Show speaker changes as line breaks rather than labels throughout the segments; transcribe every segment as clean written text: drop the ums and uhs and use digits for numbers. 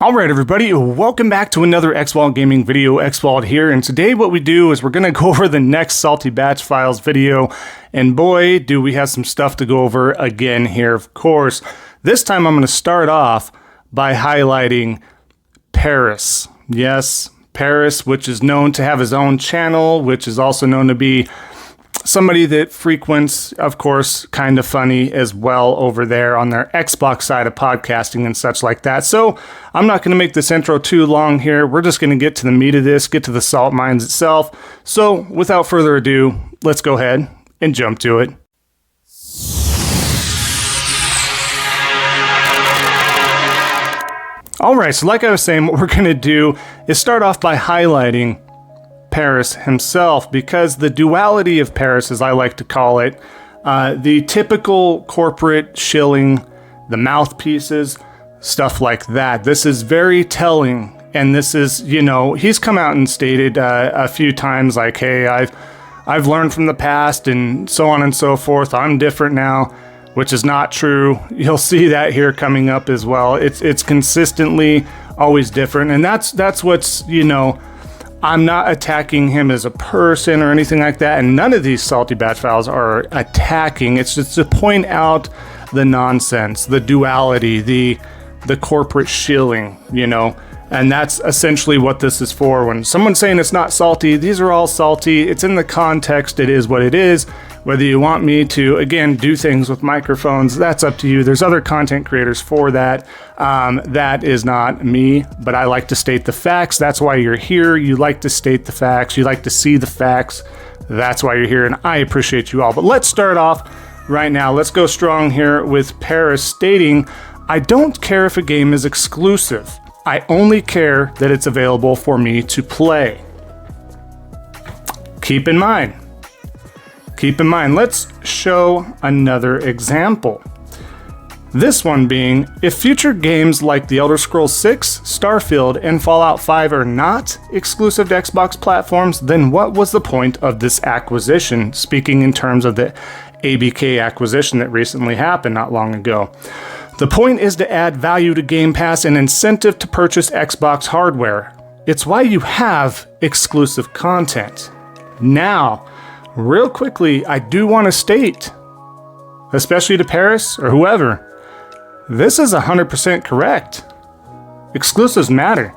Alright everybody, welcome back to another Xvault gaming video. Xvault here, and today what we do is we're going to go over the next Salty Batch Files video, and boy do we have some stuff to go over again here, of course. This time I'm going to start off by highlighting Paris. Yes, Paris, which is known to have his own channel, which is also known to be somebody that frequents, of course, Kinda Funny as well over there on their Xbox side of podcasting and such like that. So I'm not going to make this intro too long here. We're just going to get to the meat of this, get to the salt mines itself. So without further ado, let's go ahead and jump to it. Alright, so like I was saying, what we're going to do is start off by highlighting Paris himself, because the duality of Paris, as I like to call it, the typical corporate shilling, the mouthpieces, stuff like that. This is very telling, and this is, you know, he's come out and stated a few times like, hey, I've learned from the past and so on and so forth. I'm different now, which is not true. You'll see that here coming up as well. It's consistently always different, and that's what's, you know, I'm not attacking him as a person or anything like that, and none of these Salty Batch Files are attacking. It's just to point out the nonsense, the duality, the corporate shilling, you know, and that's essentially what this is for. When someone's saying it's not salty, these are all salty. It's in the context, it is what it is. Whether you want me to, again, do things with microphones, that's up to you. There's other content creators for that. That is not me, but I like to state the facts. That's why you're here. You like to state the facts. You like to see the facts. That's why you're here, and I appreciate you all. But let's start off right now. Let's go strong here with Paris stating, I don't care if a game is exclusive. I only care that it's available for me to play. Keep in mind, let's show another example. This one being, if future games like The Elder Scrolls 6, Starfield, and Fallout 5 are not exclusive to Xbox platforms, then what was the point of this acquisition? Speaking in terms of the ABK acquisition that recently happened not long ago. The point is to add value to Game Pass and incentive to purchase Xbox hardware. It's why you have exclusive content. Now, real quickly, I do want to state, especially to Paris or whoever, this is 100% correct. Exclusives matter.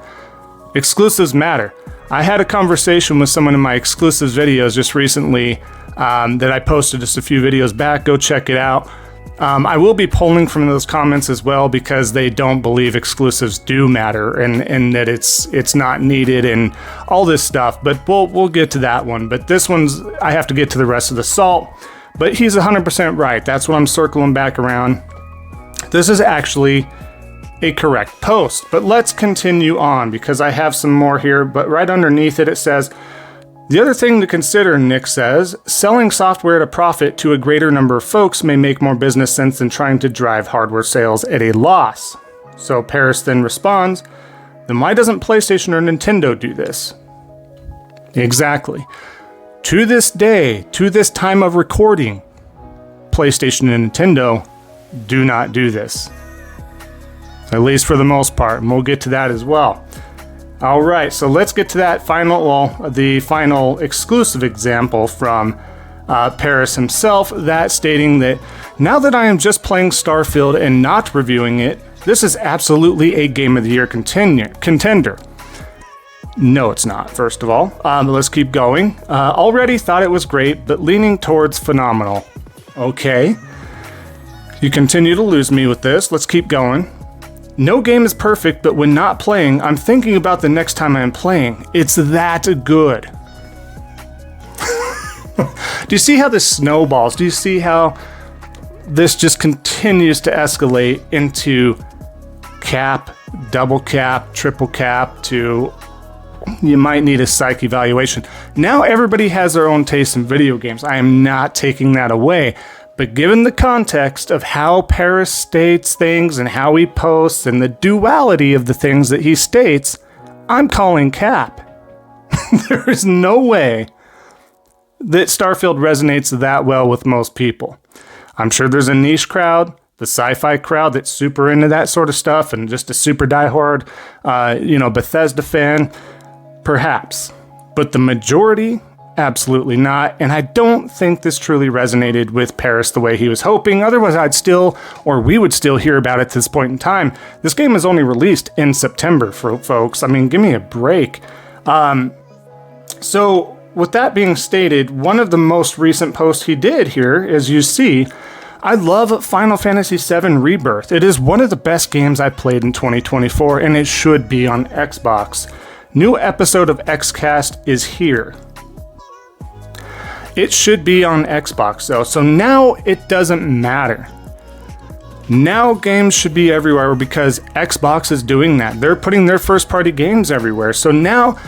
Exclusives matter. I had a conversation with someone in my exclusives videos just recently that I posted just a few videos back. Go check it out. I will be pulling from those comments as well, because they don't believe exclusives do matter and that it's not needed and all this stuff. But we'll get to that one. But this one's, I have to get to the rest of the salt. But he's 100% right. That's what I'm circling back around. This is actually a correct post. But let's continue on, because I have some more here. But right underneath it, it says, the other thing to consider, Nick says, selling software at a profit to a greater number of folks may make more business sense than trying to drive hardware sales at a loss. So Paris then responds, then why doesn't PlayStation or Nintendo do this? Exactly. To this day, to this time of recording, PlayStation and Nintendo do not do this. At least for the most part, and we'll get to that as well. All right, so let's get to that the final exclusive example from Paris himself, that stating that now that I am just playing Starfield and not reviewing it, this is absolutely a Game of the Year contender. No, it's not, first of all. Let's keep going. Already thought it was great, but leaning towards phenomenal. Okay. You continue to lose me with this. Let's keep going. No game is perfect, but when not playing, I'm thinking about the next time I'm playing. It's that good. Do you see how this snowballs? Do you see how this just continues to escalate into cap, double cap, triple cap to you might need a psych evaluation. Now everybody has their own taste in video games. I am not taking that away. But given the context of how Paris states things and how he posts and the duality of the things that he states, I'm calling cap. There is no way that Starfield resonates that well with most people. I'm sure there's a niche crowd The sci-fi crowd that's super into that sort of stuff and just a super diehard, Bethesda fan, perhaps. But the majority, absolutely not. And I don't think this truly resonated with Paris the way he was hoping. Otherwise, we would still hear about it at this point in time. This game is only released in September, folks. I mean, give me a break. So with that being stated, one of the most recent posts he did here, as you see, I love Final Fantasy VII Rebirth. It is one of the best games I played in 2024, and it should be on Xbox. New episode of XCast is here. It should be on Xbox, though, so now it doesn't matter. Now games should be everywhere because Xbox is doing that. They're putting their first-party games everywhere, so now,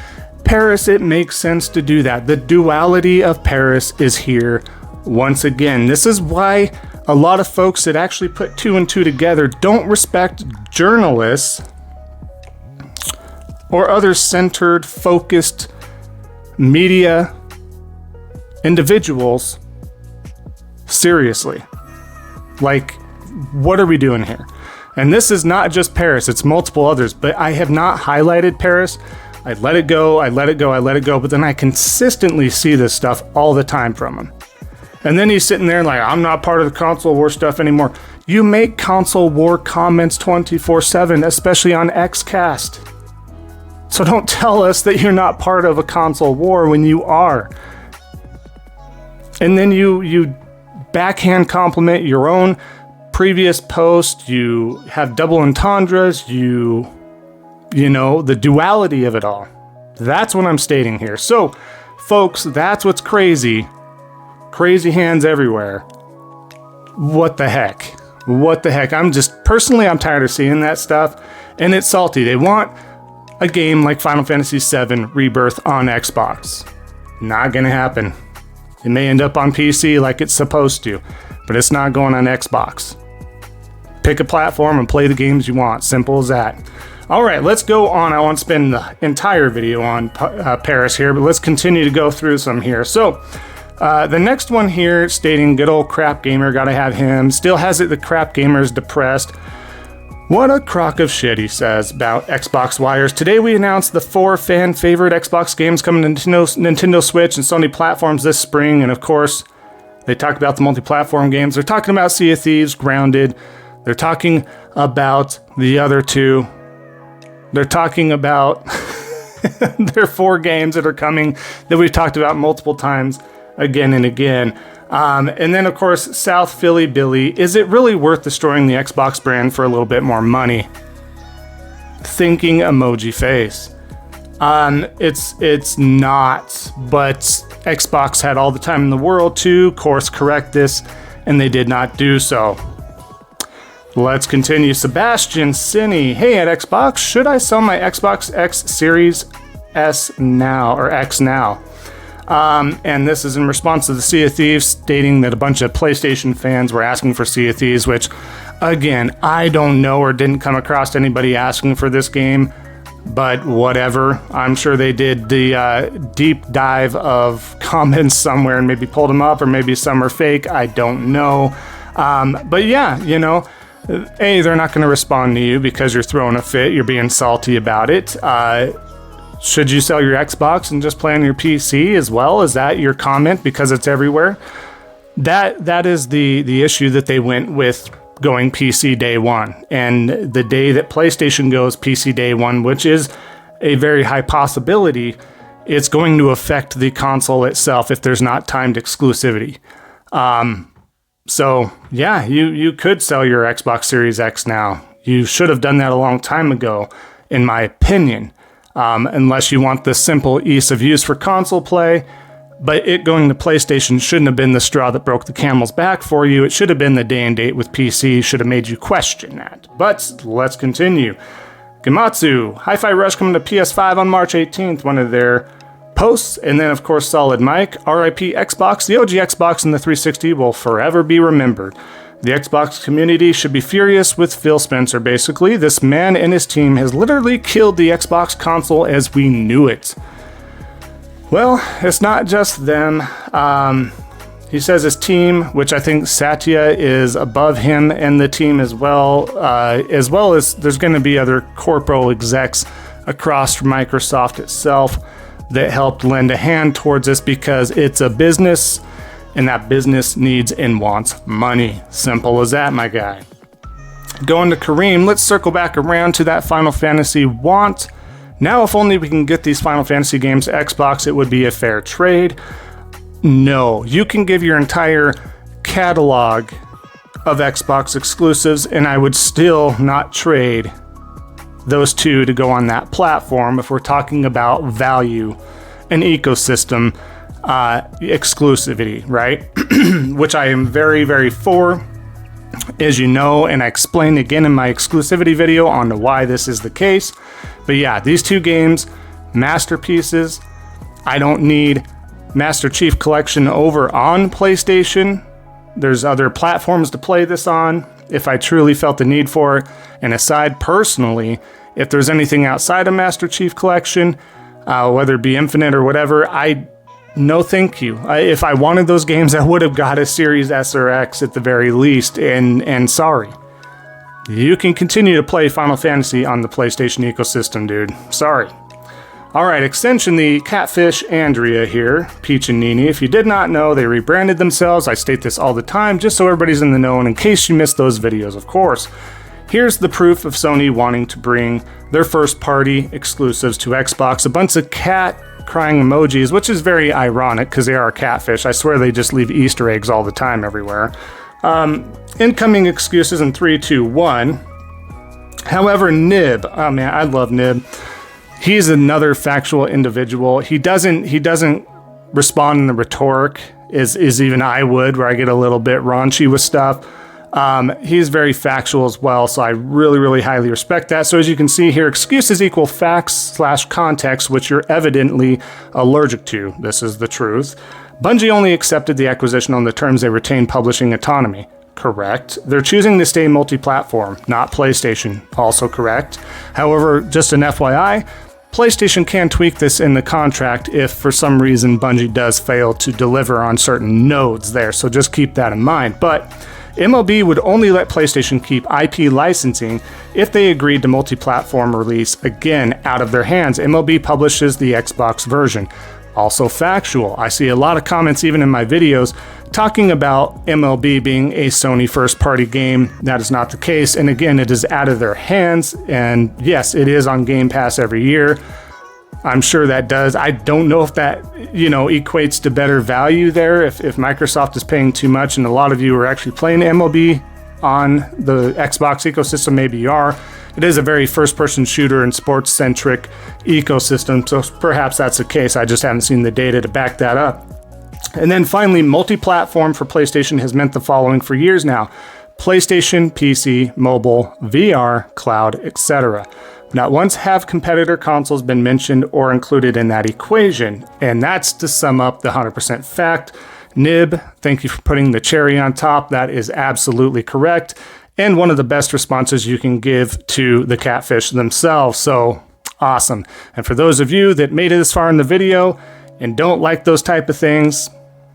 Paris, it makes sense to do that. The duality of Paris is here once again. This is why a lot of folks that actually put two and two together don't respect journalists or other centered, focused media individuals seriously. Like, what are we doing here? And this is not just Paris, it's multiple others, but I have not highlighted Paris. I let it go, but then I consistently see this stuff all the time from him. And then he's sitting there like, I'm not part of the console war stuff anymore. You make console war comments 24/7, especially on XCast. So don't tell us that you're not part of a console war when you are. And then you backhand compliment your own previous post. You have double entendres. You know, the duality of it all. That's what I'm stating here. So, folks, that's what's crazy. Crazy hands everywhere. What the heck? What the heck? I'm tired of seeing that stuff, and it's salty. They want a game like Final Fantasy VII Rebirth on Xbox. Not gonna happen. It may end up on PC like it's supposed to, but it's not going on Xbox. Pick a platform and play the games you want. Simple as that. All right, let's go on. I won't spend the entire video on Paris here, but let's continue to go through some here. So, the next one here, stating good old crap gamer, gotta have him. Still has it, the crap gamer's depressed. What a crock of shit, he says about Xbox Wires. Today we announced the 4 fan favorite Xbox games coming to Nintendo Switch and Sony platforms this spring. And of course, they talk about the multi-platform games. They're talking about Sea of Thieves, Grounded. They're talking about the other 2. They're talking about their 4 games that are coming that we've talked about multiple times again and again. And then, of course, South Philly Billy. Is it really worth destroying the Xbox brand for a little bit more money? Thinking emoji face. It's not, but Xbox had all the time in the world to course correct this, and they did not do so. Let's continue. Sebastian Cine. Hey, at Xbox, should I sell my Xbox X Series S now, or X now? And this is in response to the Sea of Thieves, stating that a bunch of PlayStation fans were asking for Sea of Thieves, which, again, I don't know or didn't come across anybody asking for this game, but whatever. I'm sure they did the deep dive of comments somewhere and maybe pulled them up, or maybe some are fake. I don't know. But yeah, you know, A, they're not going to respond to you because you're throwing a fit. You're being salty about it. Should you sell your Xbox and just play on your PC as well? Is that your comment because it's everywhere? That is the issue that they went with going PC day one. And the day that PlayStation goes PC day one, which is a very high possibility, it's going to affect the console itself if there's not timed exclusivity. So yeah, you could sell your Xbox Series X now. You should have done that a long time ago, in my opinion. Unless you want the simple ease of use for console play, but it going to PlayStation shouldn't have been the straw that broke the camel's back for you. It should have been the day and date with PC, should have made you question that. But let's continue. Gematsu, Hi-Fi Rush coming to PS5 on March 18th, one of their posts. And then, of course, Solid Mike, RIP Xbox, the OG Xbox and the 360 will forever be remembered. The Xbox community should be furious with Phil Spencer, basically. This man and his team has literally killed the Xbox console as we knew it. Well, it's not just them. He says his team, which I think Satya is above him and the team as well as there's going to be other corporal execs across Microsoft itself that helped lend a hand towards this because it's a business and that business needs and wants money. Simple as that, my guy. Going to Kareem, let's circle back around to that Final Fantasy want. Now, if only we can get these Final Fantasy games to Xbox, it would be a fair trade. No, you can give your entire catalog of Xbox exclusives, and I would still not trade those two to go on that platform if we're talking about value and ecosystem exclusivity, right? Which I am very, very for, as you know, and I explained again in my exclusivity video on why this is the case. But yeah, these two games, masterpieces. I don't need Master Chief Collection over on PlayStation. There's other platforms to play this on if I truly felt the need for it. And aside, personally, if there's anything outside of Master Chief Collection, whether it be Infinite or whatever, no thank you. If I wanted those games, I would have got a Series S or X at the very least, and sorry. You can continue to play Final Fantasy on the PlayStation ecosystem, dude. Sorry. Alright, extension, the Catfish Andrea here, Peach and Nini. If you did not know, they rebranded themselves. I state this all the time, just so everybody's in the know, and in case you missed those videos, of course. Here's the proof of Sony wanting to bring their first-party exclusives to Xbox. A bunch of cat crying emojis, which is very ironic, because they are catfish. I swear they just leave Easter eggs all the time everywhere. Incoming excuses in 3, 2, 1. However, Nib, oh man, I love Nib. He's another factual individual. He doesn't respond in the rhetoric as even I would, where I get a little bit raunchy with stuff. He's very factual as well, so I really, really highly respect that. So as you can see here, excuses equal facts/context, which you're evidently allergic to. This is the truth. Bungie only accepted the acquisition on the terms they retain publishing autonomy. Correct. They're choosing to stay multi-platform, not PlayStation. Also correct. However, just an FYI, PlayStation can tweak this in the contract if for some reason Bungie does fail to deliver on certain nodes there, so just keep that in mind. But MLB would only let PlayStation keep IP licensing if they agreed to multi-platform release, again, out of their hands. MLB publishes the Xbox version. Also factual. I see a lot of comments even in my videos talking about MLB being a Sony first-party game. That is not the case, and again, it is out of their hands, and yes, it is on Game Pass every year. I'm sure that does. I don't know if that, equates to better value there, if Microsoft is paying too much, and a lot of you are actually playing MLB on the Xbox ecosystem, maybe you are. It is a very first-person shooter and sports-centric ecosystem, so perhaps that's the case. I just haven't seen the data to back that up. And then finally, multi-platform for PlayStation has meant the following for years now. PlayStation, PC, mobile, VR, cloud, etc. Not once have competitor consoles been mentioned or included in that equation. And that's to sum up the 100% fact. Nib, thank you for putting the cherry on top. That is absolutely correct. And one of the best responses you can give to the catfish themselves. So awesome. And for those of you that made it this far in the video and don't like those type of things,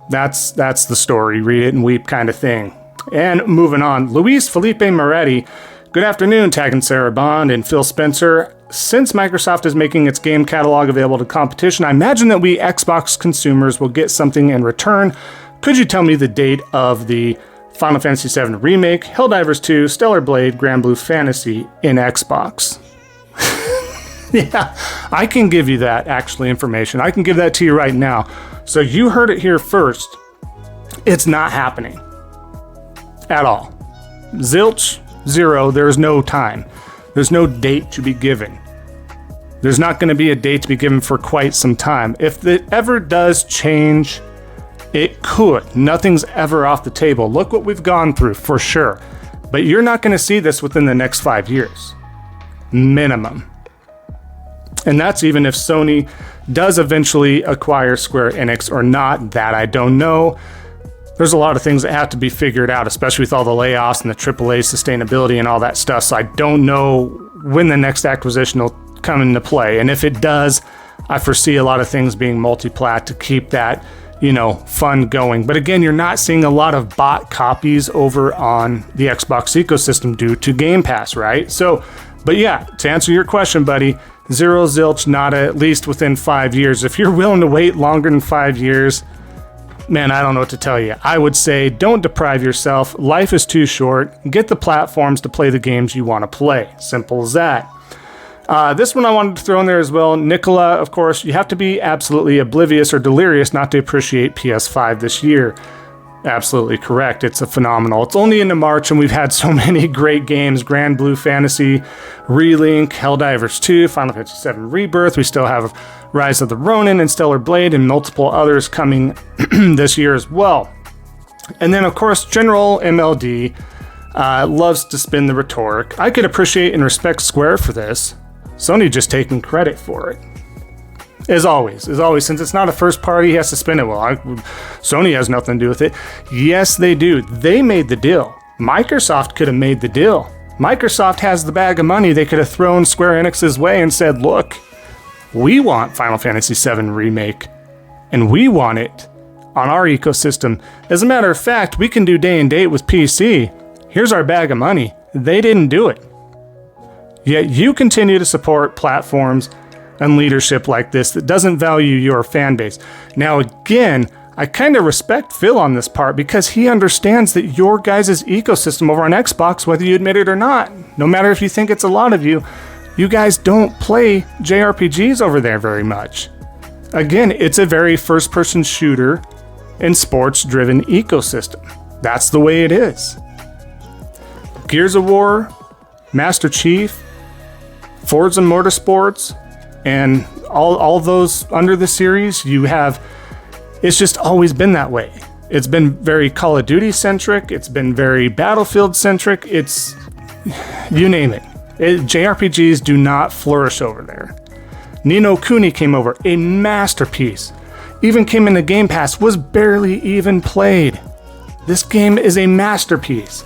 that's the story. Read it and weep kind of thing. And moving on, Luis Felipe Moretti. Good afternoon, tagging Sarah Bond and Phil Spencer. Since Microsoft is making its game catalog available to competition, I imagine that we Xbox consumers will get something in return. Could you tell me the date of the Final Fantasy VII Remake, Helldivers 2, Stellar Blade, Grand Blue Fantasy in Xbox? Yeah, I can give you that actually information. I can give that to you right now. So you heard it here first. It's not happening at all. Zilch, zero, there's no time. There's no date to be given. There's not going to be a date to be given for quite some time. If it ever does change, it could. Nothing's ever off the table. Look what we've gone through, for sure. But you're not going to see this within the next 5 years. Minimum. And that's even if Sony does eventually acquire Square Enix or not. That I don't know. There's a lot of things that have to be figured out, especially with all the layoffs and the AAA sustainability and all that stuff. So I don't know when the next acquisition will come into play. And if it does, I foresee a lot of things being multi-plat to keep that fun going. But again, you're not seeing a lot of bot copies over on the Xbox ecosystem due to Game Pass, right? So, but yeah, to answer your question, buddy, zero zilch, nada, at least within 5 years. If you're willing to wait longer than 5 years, man, I don't know what to tell you. I would say don't deprive yourself. Life is too short. Get the platforms to play the games you want to play. Simple as that. This one I wanted to throw in there as well. Nicola, of course, you have to be absolutely oblivious or delirious not to appreciate PS5 this year. Absolutely correct. It's a phenomenal. It's only into March and we've had so many great games. Grand Blue Fantasy, Relink, Helldivers 2, Final Fantasy VII Rebirth. We still have Rise of the Ronin and Stellar Blade and multiple others coming this year as well. And then, of course, General MLD loves to spin the rhetoric. I could appreciate and respect Square for this. Sony just taking credit for it. As always, since it's not a first party, he has to spin it. Well, Sony has nothing to do with it. Yes, they do. They made the deal. Microsoft could have made the deal. Microsoft has the bag of money. They could have thrown Square Enix's way and said, look, we want Final Fantasy VII Remake, and we want it on our ecosystem. As a matter of fact, we can do day and date with PC. Here's our bag of money. They didn't do it. Yet you continue to support platforms and leadership like this that doesn't value your fan base. Now, again, I kind of respect Phil on this part because he understands that your guys' ecosystem over on Xbox, whether you admit it or not, no matter if you think it's a lot of you, you guys don't play JRPGs over there very much. Again, it's a very first-person shooter and sports-driven ecosystem. That's the way it is. Gears of War, Master Chief, Forza Motorsports, and all those under the series, it's just always been that way. It's been very Call of Duty centric. It's been very Battlefield centric. It's, you name it. JRPGs do not flourish over there. Ni no Kuni came over, a masterpiece. Even came into Game Pass, was barely even played. This game is a masterpiece.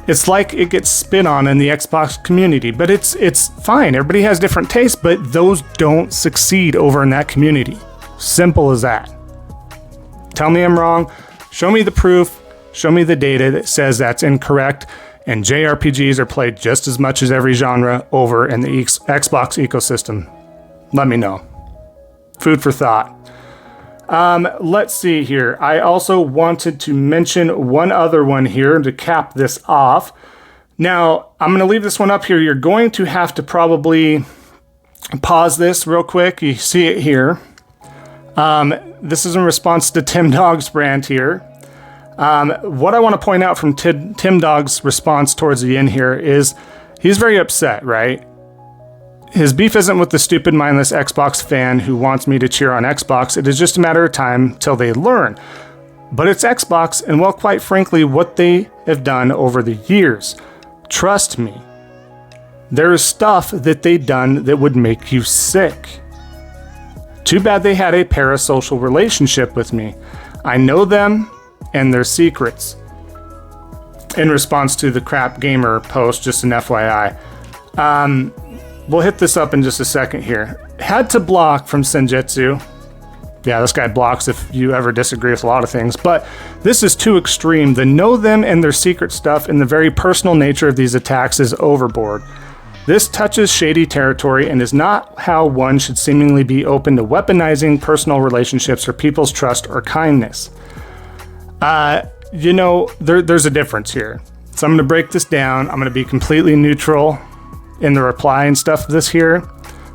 It's like it gets spit on in the Xbox community, but it's fine. Everybody has different tastes, but those don't succeed over in that community. Simple as that. Tell me I'm wrong. Show me the proof. Show me the data that says that's incorrect. And JRPGs are played just as much as every genre over in the Xbox ecosystem. Let me know. Food for thought. Let's see here. I also wanted to mention one other one here to cap this off. Now, I'm going to leave this one up here. You're going to have to probably pause this real quick. You see it here. This is in response to Tim Dogg's rant here. What I want to point out from Tim Dogg's response towards the end here is he's very upset, right? His beef isn't with the stupid, mindless Xbox fan who wants me to cheer on Xbox. It is just a matter of time till they learn. But it's Xbox, and well, quite frankly, what they have done over the years. Trust me, there is stuff that they've done that would make you sick. Too bad they had a parasocial relationship with me. I know them and their secrets. In response to the Crap Gamer post, just an FYI. We'll hit this up in just a second here. Had to block from Senjutsu. Yeah, this guy blocks if you ever disagree with a lot of things, but this is too extreme. The know them and their secret stuff and the very personal nature of these attacks is overboard. This touches shady territory and is not how one should seemingly be open to weaponizing personal relationships or people's trust or kindness. There's a difference here. So I'm going to break this down. I'm going to be completely neutral in the reply and stuff of this here,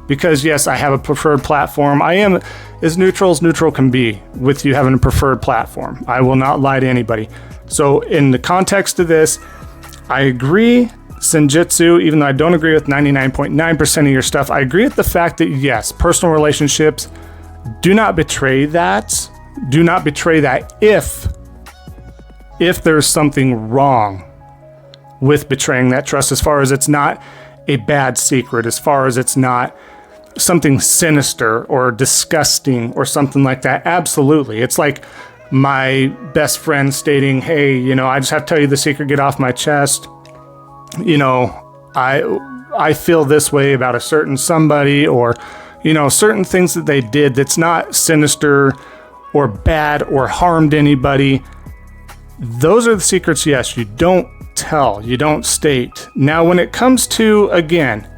because yes, I have a preferred platform. I am as neutral can be with you having a preferred platform. I will not lie to anybody. So in the context of this, I agree Senjutsu, even though I don't agree with 99.9% of your stuff, I agree with the fact that yes, personal relationships, do not betray that. Do not betray that if there's something wrong with betraying that trust, as far as it's not a bad secret, as far as it's not something sinister or disgusting or something like that. Absolutely. It's like my best friend stating, hey, I just have to tell you the secret, get off my chest. I feel this way about a certain somebody, or, certain things that they did that's not sinister or bad or harmed anybody. Those are the secrets, yes, you don't tell, you don't state. Now, when it comes to, again,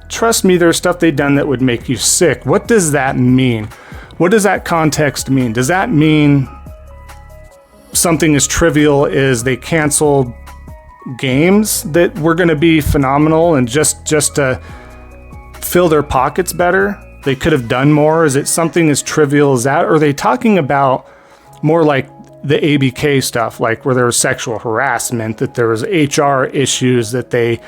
trust me, there's stuff they've done that would make you sick. What does that mean? What does that context mean? Does that mean something as trivial as they canceled games that were going to be phenomenal and just to fill their pockets better? They could have done more. Is it something as trivial as that? Or are they talking about more like the ABK stuff, like where there was sexual harassment, that there was HR issues, that they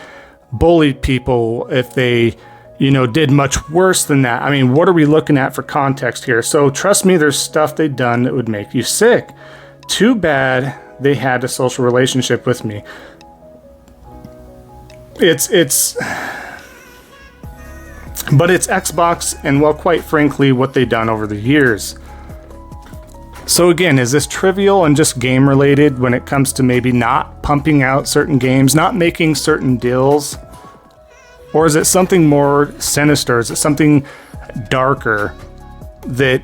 bullied people if they, did much worse than that? I mean, what are we looking at for context here? So trust me, there's stuff they've done that would make you sick. Too bad they had a social relationship with me. But it's Xbox, and well, quite frankly, what they've done over the years. So again, is this trivial and just game related when it comes to maybe not pumping out certain games, not making certain deals? Or is it something more sinister? Is it something darker that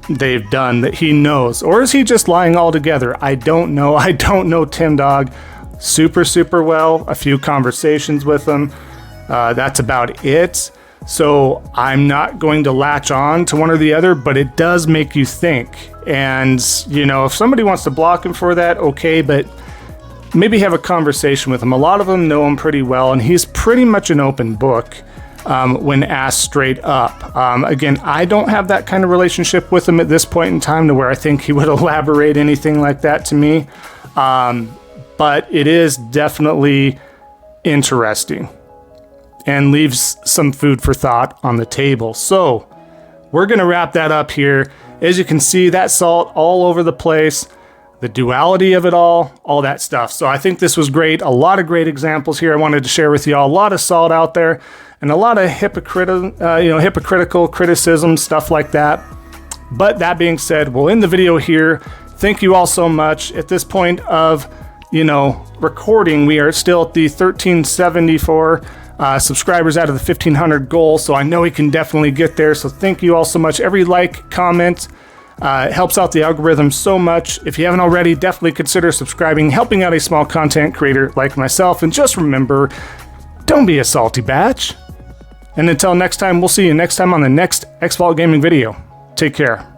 they've done that he knows? Or is he just lying altogether? I don't know. I don't know Tim Dog super well. A few conversations with him. That's about it. So I'm not going to latch on to one or the other, but it does make you think. And, if somebody wants to block him for that, okay, but maybe have a conversation with him. A lot of them know him pretty well, and he's pretty much an open book when asked straight up. Again, I don't have that kind of relationship with him at this point in time to where I think he would elaborate anything like that to me. But it is definitely interesting and leaves some food for thought on the table. So we're going to wrap that up here. As you can see, that salt all over the place, the duality of it all that stuff. So I think this was great. A lot of great examples here I wanted to share with you all. A lot of salt out there and a lot of hypocritical criticism, stuff like that. But that being said, we'll end the video here. Thank you all so much. At this point of, recording, we are still at the 1374 subscribers out of the 1500 goal, so I know we can definitely get there. So thank you all so much. Every like, comment helps out the algorithm so much. If you haven't already, definitely consider subscribing, helping out a small content creator like myself. And just remember, don't be a salty batch. And until next time, we'll see you next time on the next Xvault gaming video. Take care.